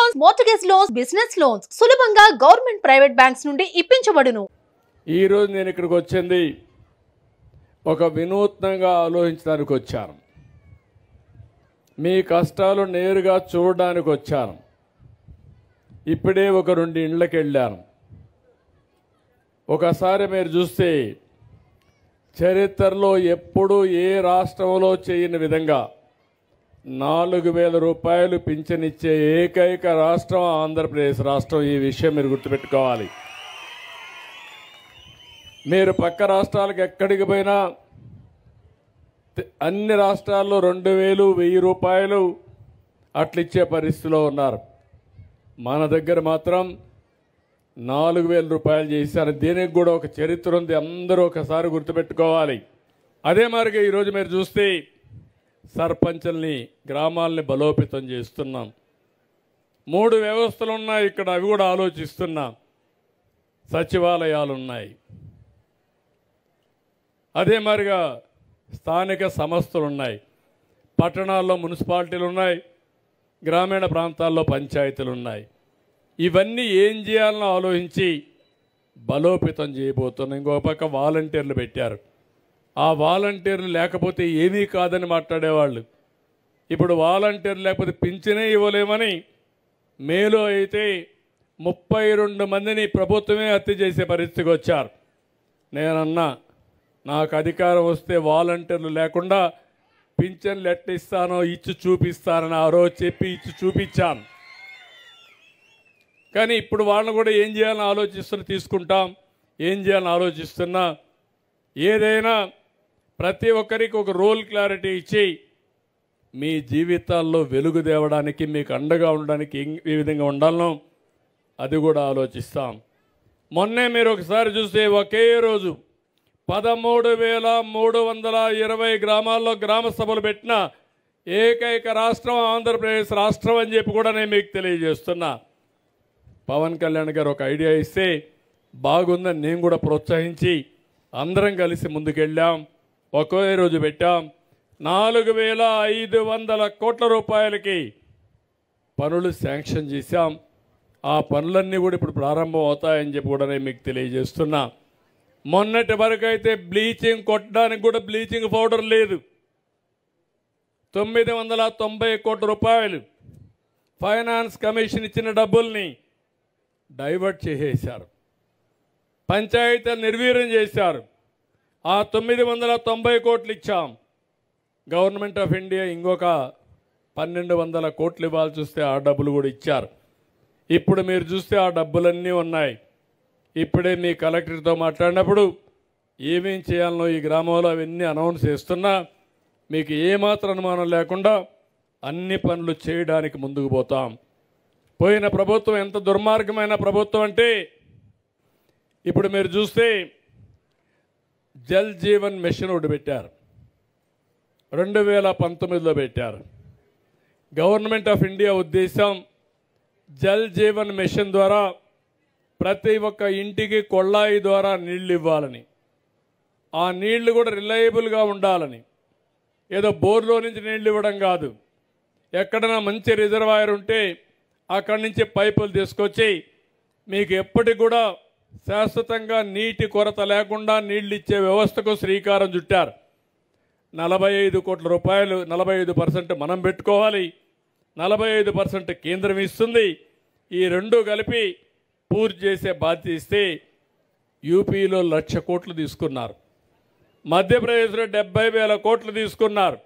Loans, mortgage loans, business loans సులభంగా government private banks నుండి ఇప్పించబడును. ఈ రోజు నేను ఇక్కడికి వచ్చింది ఒక వినూత్నంగా ఆలోచించడానికి వచ్చాను. మీ కష్టాలు నేరుగా చూడడానికి వచ్చాను. ఇప్పుడే ఒక 2 ఇండ్లకి వెళ్ళాను. ఒకసారి మీరు చూస్తే చరిత్రలో ఎప్పుడూ ఏ రాష్ట్రంలో చేయని విధంగా 4,000 రూపాయలు పింఛనిచ్చే ఏకైక రాష్ట్రం ఆంధ్రప్రదేశ్ రాష్ట్రం. ఈ విషయం మీరు గుర్తుపెట్టుకోవాలి. మీరు పక్క రాష్ట్రాలకు ఎక్కడికి పోయినా అన్ని రాష్ట్రాల్లో 2,000, 1,000 రూపాయలు అట్లిచ్చే పరిస్థితిలో ఉన్నారు. మన దగ్గర మాత్రం 4,000 రూపాయలు చేశారు. దీనికి కూడా ఒక చరిత్ర ఉంది, అందరూ ఒకసారి గుర్తుపెట్టుకోవాలి. అదే మరిగా ఈరోజు మీరు చూస్తే సర్పంచుల్ని, గ్రామాలని బలోపేతం చేస్తున్నాం. 3 వ్యవస్థలు ఉన్నాయి ఇక్కడ, అవి కూడా ఆలోచిస్తున్నాం. సచివాలయాలు ఉన్నాయి, అదే మరిగా స్థానిక సంస్థలు ఉన్నాయి, పట్టణాల్లో మున్సిపాలిటీలు ఉన్నాయి, గ్రామీణ ప్రాంతాల్లో పంచాయతీలు ఉన్నాయి. ఇవన్నీ ఏం చేయాలని ఆలోచించి బలోపేతం చేయబోతున్నాం. ఇంకో పక్క వాలంటీర్లు పెట్టారు. ఆ వాలంటీర్లు లేకపోతే ఏమీ కాదని మాట్లాడేవాళ్ళు. ఇప్పుడు వాలంటీర్లు లేకపోతే పింఛనే ఇవ్వలేమని మేలో అయితే 32 మందిని ప్రభుత్వమే హత్య చేసే పరిస్థితికి వచ్చారు. నేనన్నా నాకు అధికారం వస్తే వాలంటీర్లు లేకుండా పింఛన్లు ఎట్లా ఇస్తానో ఇచ్చి చూపిస్తానని ఆ రోజు చెప్పి ఇచ్చి చూపించాను. కానీ ఇప్పుడు వాళ్ళని కూడా ఏం చేయాలని తీసుకుంటాం. ఏం చేయాలని ఆలోచిస్తున్నా ఏదైనా ప్రతి ఒక్కరికి ఒక రోల్ క్లారిటీ ఇచ్చి మీ జీవితాల్లో వెలుగు తేవడానికి, మీకు అండగా ఉండడానికి ఏ విధంగా ఉండాలనో అది కూడా ఆలోచిస్తాం. మొన్నే మీరు ఒకసారి చూస్తే ఒకే రోజు 13,320 గ్రామాల్లో గ్రామ సభలు పెట్టిన ఏకైక రాష్ట్రం ఆంధ్రప్రదేశ్ రాష్ట్రం అని చెప్పి కూడా నేను మీకు తెలియజేస్తున్నా. పవన్ కళ్యాణ్ గారు ఒక ఐడియా ఇస్తే బాగుందని నేను కూడా ప్రోత్సహించి అందరం కలిసి ముందుకెళ్ళాం. ఒకే రోజు పెట్టాం. 4,500 కోట్ల రూపాయలకి పనులు శాంక్షన్ చేశాం. ఆ పనులన్నీ కూడా ఇప్పుడు ప్రారంభం అవుతాయని చెప్పి కూడా నేను మీకు తెలియజేస్తున్నా. మొన్నటి వరకు అయితే బ్లీచింగ్ కొట్టడానికి కూడా బ్లీచింగ్ పౌడర్ లేదు. 990 కోట్ల రూపాయలు ఫైనాన్స్ కమిషన్ ఇచ్చిన డబ్బుల్ని డైవర్ట్ చేసేశారు. పంచాయతీలు నిర్వీర్యం చేశారు. ఆ 990 కోట్లు ఇచ్చాం. గవర్నమెంట్ ఆఫ్ ఇండియా ఇంకొక 1,200 కోట్లు ఇవ్వాలి చూస్తే ఆ డబ్బులు కూడా ఇచ్చారు. ఇప్పుడు మీరు చూస్తే ఆ డబ్బులన్నీ ఉన్నాయి. ఇప్పుడే మీ కలెక్టర్తో మాట్లాడినప్పుడు ఏమేం చేయాలనో ఈ గ్రామంలో అవన్నీ అనౌన్స్ చేస్తున్నా. మీకు ఏమాత్రం అనుమానం లేకుండా అన్ని పనులు చేయడానికి ముందుకు పోతాం. పోయిన ప్రభుత్వం ఎంత దుర్మార్గమైన ప్రభుత్వం అంటే ఇప్పుడు మీరు చూస్తే జల్ జీవన్ మిషన్ ఒకటి పెట్టారు. 2019లో పెట్టారు. గవర్నమెంట్ ఆఫ్ ఇండియా ఉద్దేశం జల్ జీవన్ మిషన్ ద్వారా ప్రతి ఒక్క ఇంటికి కొళాయి ద్వారా నీళ్లు ఇవ్వాలని, ఆ నీళ్లు కూడా రిలయబుల్గా ఉండాలని. ఏదో బోర్లో నుంచి నీళ్లు ఇవ్వడం కాదు. ఎక్కడైనా మంచి రిజర్వాయర్ ఉంటే అక్కడి నుంచి పైపులు తీసుకొచ్చి మీకు ఎప్పటికి కూడా శాశ్వతంగా నీటి కొరత లేకుండా నీళ్ళు ఇచ్చే వ్యవస్థకు శ్రీకారం చుట్టారు. 45 కోట్ల రూపాయలు, 45% మనం పెట్టుకోవాలి, 45% కేంద్రం ఇస్తుంది. ఈ రెండు కలిపి పూర్తి చేసే బాధ్యత ఇస్తే యూపీలో 1,00,000 కోట్లు తీసుకున్నారు. మధ్యప్రదేశ్లో 70,000 కోట్లు తీసుకున్నారు.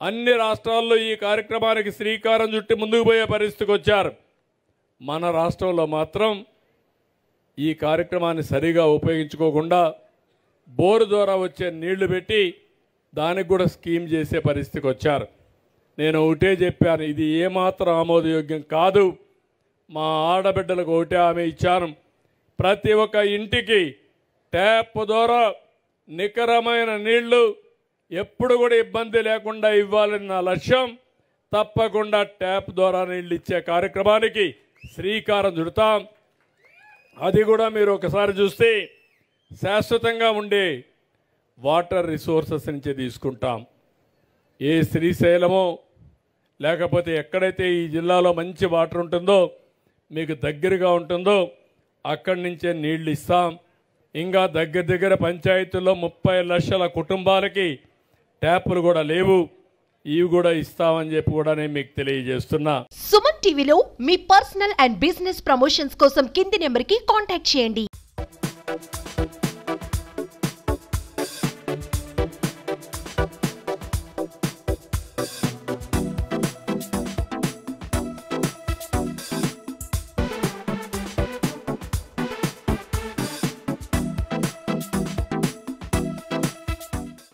అన్ని రాష్ట్రాల్లో ఈ కార్యక్రమానికి శ్రీకారం చుట్టి ముందుకు పోయే పరిస్థితికి వచ్చారు. మన రాష్ట్రంలో మాత్రం ఈ కార్యక్రమాన్ని సరిగా ఉపయోగించుకోకుండా బోరు ద్వారా వచ్చే నీళ్లు పెట్టి దానికి కూడా స్కీమ్ చేసే పరిస్థితికి వచ్చారు. నేను ఒకటే చెప్పాను, ఇది ఏమాత్రం ఆమోదయోగ్యం కాదు. మా ఆడబిడ్డలకు ఒకటే హామీ ఇచ్చాను, ప్రతి ఒక్క ఇంటికి ట్యాప్ ద్వారా నికరమైన నీళ్లు ఎప్పుడు కూడా ఇబ్బంది లేకుండా ఇవ్వాలని నా లక్ష్యం. తప్పకుండా ట్యాప్ ద్వారా నీళ్ళు ఇచ్చే కార్యక్రమానికి శ్రీకారం చుడతాం. అది కూడా మీరు ఒకసారి చూస్తే శాశ్వతంగా ఉండే వాటర్ రిసోర్సెస్ నుంచి తీసుకుంటాం. ఏ శ్రీశైలమో లేకపోతే ఎక్కడైతే ఈ జిల్లాలో మంచి వాటర్ ఉంటుందో మీకు దగ్గరగా ఉంటుందో అక్కడి నుంచే నీళ్లు ఇస్తాం. ఇంకా దగ్గర పంచాయతీల్లో 30 లక్షల కుటుంబాలకి ట్యాపులు కూడా లేవు, ఇవి కూడా ఇస్తామని చెప్పి కూడా నేను మీకు తెలియజేస్తున్నా. సుమన్ టీవీలో మీ పర్సనల్ అండ్ బిజినెస్ ప్రమోషన్స్ కోసం కింది నెంబర్కి కాంటాక్ట్ చేయండి.